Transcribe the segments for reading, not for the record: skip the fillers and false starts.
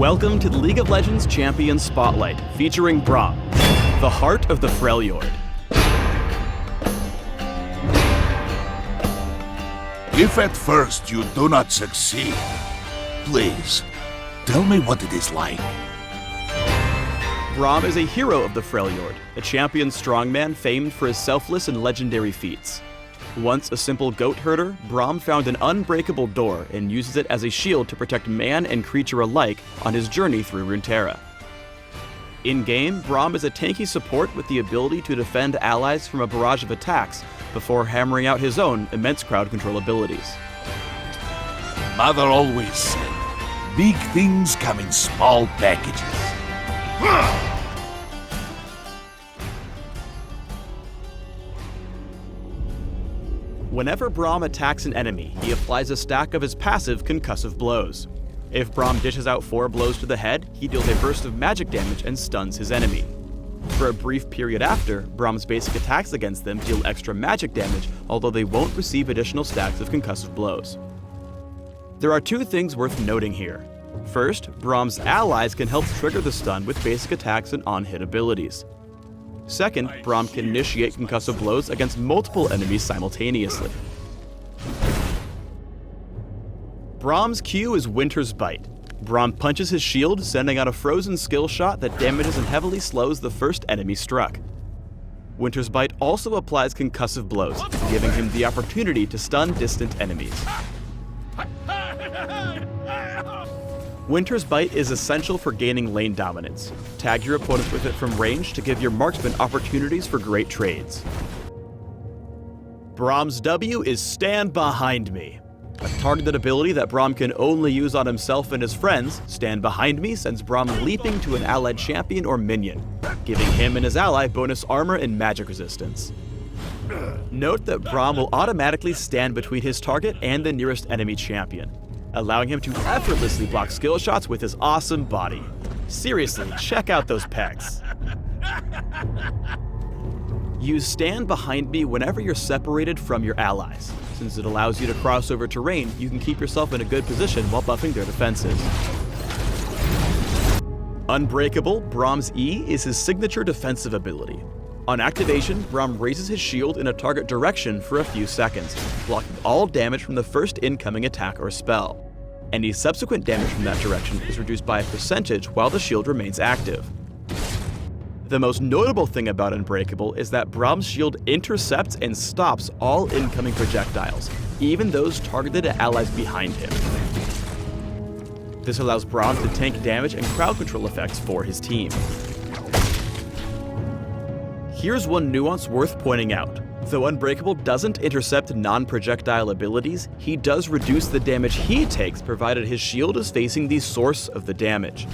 Welcome to the League of Legends Champion Spotlight, featuring Braum, the heart of the Freljord. If at first you do not succeed, please, tell me what it is like. Braum is a hero of the Freljord, a champion strongman famed for his selfless and legendary feats. Once a simple goat herder, Braum found an unbreakable door and uses it as a shield to protect man and creature alike on his journey through Runeterra. In-game, Braum is a tanky support with the ability to defend allies from a barrage of attacks before hammering out his own immense crowd control abilities. Mother always said, big things come in small packages. Whenever Braum attacks an enemy, he applies a stack of his passive concussive blows. If Braum dishes out 4 blows to the head, he deals a burst of magic damage and stuns his enemy. For a brief period after, Braum's basic attacks against them deal extra magic damage, although they won't receive additional stacks of concussive blows. There are 2 things worth noting here. First, Braum's allies can help trigger the stun with basic attacks and on-hit abilities. Second, Braum can initiate concussive blows against multiple enemies simultaneously. Braum's Q is Winter's Bite. Braum punches his shield, sending out a frozen skill shot that damages and heavily slows the first enemy struck. Winter's Bite also applies concussive blows, giving him the opportunity to stun distant enemies. Winter's Bite is essential for gaining lane dominance. Tag your opponents with it from range to give your marksman opportunities for great trades. Braum's W is Stand Behind Me. A targeted ability that Braum can only use on himself and his friends, Stand Behind Me sends Braum leaping to an allied champion or minion, giving him and his ally bonus armor and magic resistance. Note that Braum will automatically stand between his target and the nearest enemy champion, allowing him to effortlessly block skill shots with his awesome body. Seriously, check out those pecs. Use Stand Behind Me whenever you're separated from your allies. Since it allows you to cross over terrain, you can keep yourself in a good position while buffing their defenses. Unbreakable, Braum's E is his signature defensive ability. On activation, Braum raises his shield in a target direction for a few seconds, blocking all damage from the first incoming attack or spell. Any subsequent damage from that direction is reduced by a percentage while the shield remains active. The most notable thing about Unbreakable is that Braum's shield intercepts and stops all incoming projectiles, even those targeted at allies behind him. This allows Braum to tank damage and crowd control effects for his team. Here's one nuance worth pointing out. Though Unbreakable doesn't intercept non-projectile abilities, he does reduce the damage he takes provided his shield is facing the source of the damage.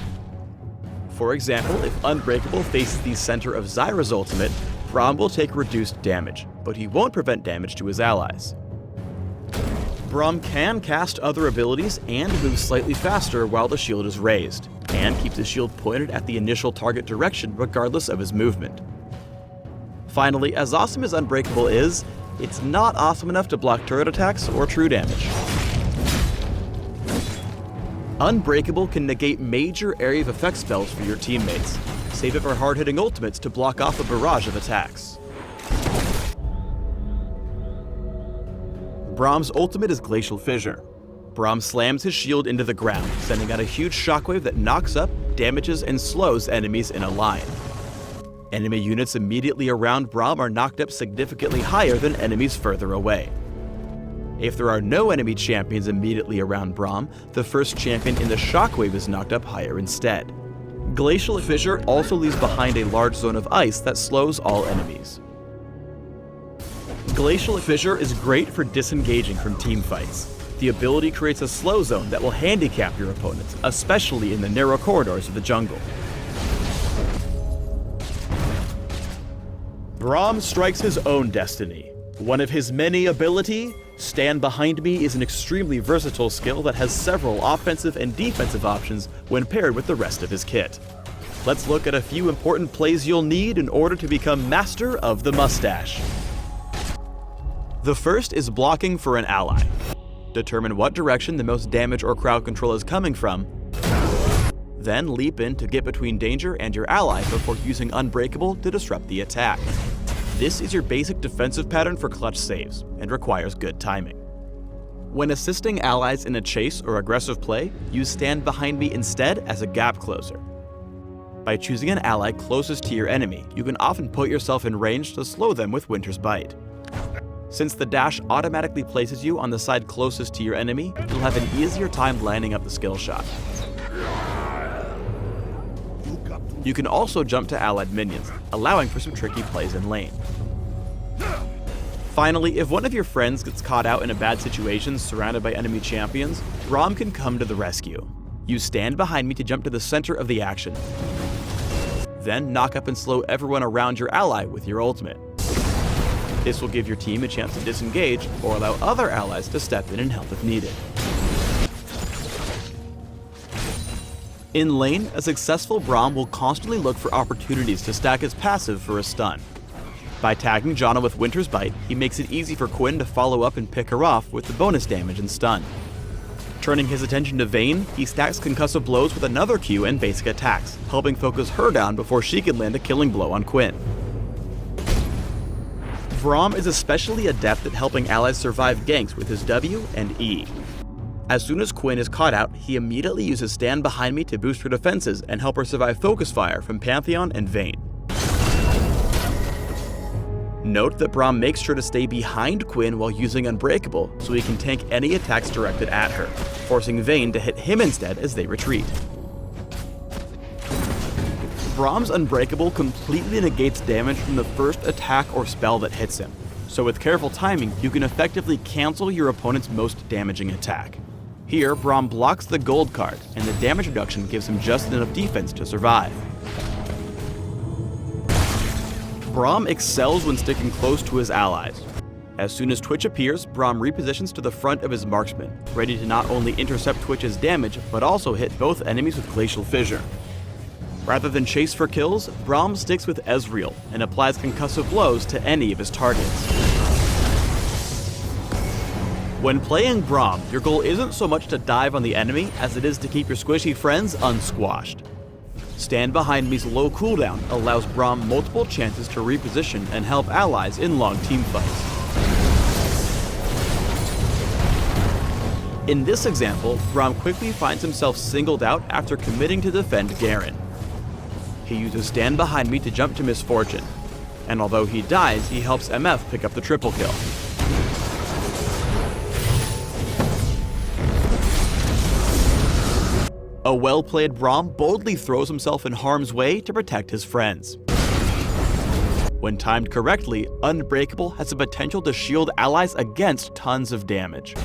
For example, if Unbreakable faces the center of Zyra's ultimate, Braum will take reduced damage, but he won't prevent damage to his allies. Braum can cast other abilities and move slightly faster while the shield is raised, and keeps his shield pointed at the initial target direction regardless of his movement. Finally, as awesome as Unbreakable is, it's not awesome enough to block turret attacks or true damage. Unbreakable can negate major area of effect spells for your teammates. Save it for hard-hitting ultimates to block off a barrage of attacks. Braum's ultimate is Glacial Fissure. Braum slams his shield into the ground, sending out a huge shockwave that knocks up, damages, and slows enemies in a line. Enemy units immediately around Braum are knocked up significantly higher than enemies further away. If there are no enemy champions immediately around Braum, the first champion in the shockwave is knocked up higher instead. Glacial Fissure also leaves behind a large zone of ice that slows all enemies. Glacial Fissure is great for disengaging from team fights. The ability creates a slow zone that will handicap your opponents, especially in the narrow corridors of the jungle. Braum strikes his own destiny. One of his many ability, Stand Behind Me, is an extremely versatile skill that has several offensive and defensive options when paired with the rest of his kit. Let's look at a few important plays you'll need in order to become master of the mustache. The first is blocking for an ally. Determine what direction the most damage or crowd control is coming from, Then leap in to get between danger and your ally before using Unbreakable to disrupt the attack. This is your basic defensive pattern for clutch saves, and requires good timing. When assisting allies in a chase or aggressive play, use Stand Behind Me instead as a gap closer. By choosing an ally closest to your enemy, you can often put yourself in range to slow them with Winter's Bite. Since the dash automatically places you on the side closest to your enemy, you'll have an easier time lining up the skill shot. You can also jump to allied minions, allowing for some tricky plays in lane. Finally, if one of your friends gets caught out in a bad situation surrounded by enemy champions, Braum can come to the rescue. Use Stand Behind Me to jump to the center of the action. Then knock up and slow everyone around your ally with your ultimate. This will give your team a chance to disengage or allow other allies to step in and help if needed. In lane, a successful Braum will constantly look for opportunities to stack his passive for a stun. By tagging Janna with Winter's Bite, he makes it easy for Quinn to follow up and pick her off with the bonus damage and stun. Turning his attention to Vayne, he stacks concussive blows with another Q and basic attacks, helping focus her down before she can land a killing blow on Quinn. Braum is especially adept at helping allies survive ganks with his W and E. As soon as Quinn is caught out, he immediately uses Stand Behind Me to boost her defenses and help her survive focus fire from Pantheon and Vayne. Note that Braum makes sure to stay behind Quinn while using Unbreakable so he can tank any attacks directed at her, forcing Vayne to hit him instead as they retreat. Braum's Unbreakable completely negates damage from the first attack or spell that hits him, so with careful timing, you can effectively cancel your opponent's most damaging attack. Here, Braum blocks the gold card, and the damage reduction gives him just enough defense to survive. Braum excels when sticking close to his allies. As soon as Twitch appears, Braum repositions to the front of his marksman, ready to not only intercept Twitch's damage, but also hit both enemies with Glacial Fissure. Rather than chase for kills, Braum sticks with Ezreal and applies concussive blows to any of his targets. When playing Braum, your goal isn't so much to dive on the enemy as it is to keep your squishy friends unsquashed. Stand Behind Me's low cooldown allows Braum multiple chances to reposition and help allies in long teamfights. In this example, Braum quickly finds himself singled out after committing to defend Garen. He uses Stand Behind Me to jump to Misfortune, and although he dies, he helps MF pick up the triple kill. A well-played Braum boldly throws himself in harm's way to protect his friends. When timed correctly, Unbreakable has the potential to shield allies against tons of damage.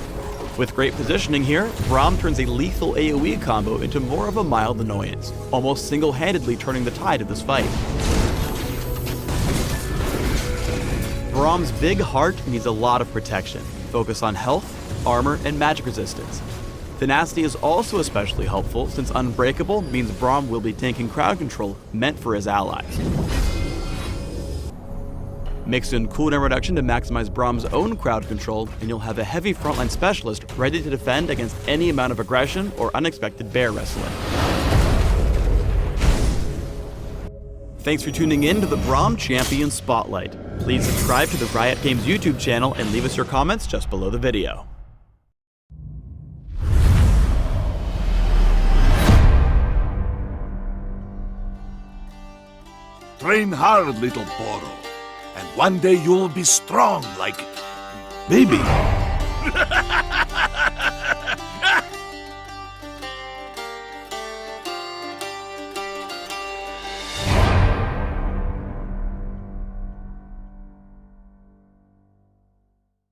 With great positioning here, Braum turns a lethal AoE combo into more of a mild annoyance, almost single-handedly turning the tide of this fight. Braum's big heart needs a lot of protection. Focus on health, armor, and magic resistance. Tenacity is also especially helpful since Unbreakable means Braum will be tanking crowd control meant for his allies. Mix in cooldown reduction to maximize Braum's own crowd control, and you'll have a heavy frontline specialist ready to defend against any amount of aggression or unexpected bear wrestling. Thanks for tuning in to the Braum Champion Spotlight. Please subscribe to the Riot Games YouTube channel and leave us your comments just below the video. Train hard, little Poro, and one day you'll be strong like... baby.